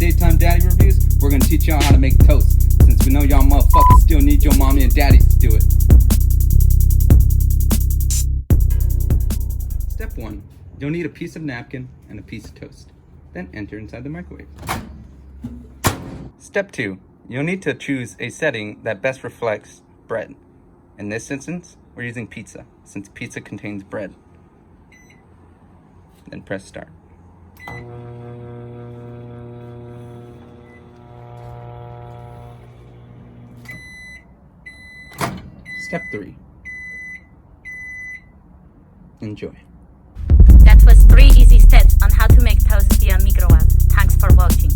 Daytime Daddy Reviews, we're gonna teach y'all how to make toast, since we know y'all motherfuckers still need your mommy and daddies to do it. Step 1. You'll need a piece of napkin and a piece of toast. Then enter inside the microwave. Step 2. You'll need to choose a setting that best reflects bread. In this instance, we're using pizza, since pizza contains bread. Then press start. Step 3. Enjoy. That was 3 easy steps on how to make toast via microwave. Thanks for watching.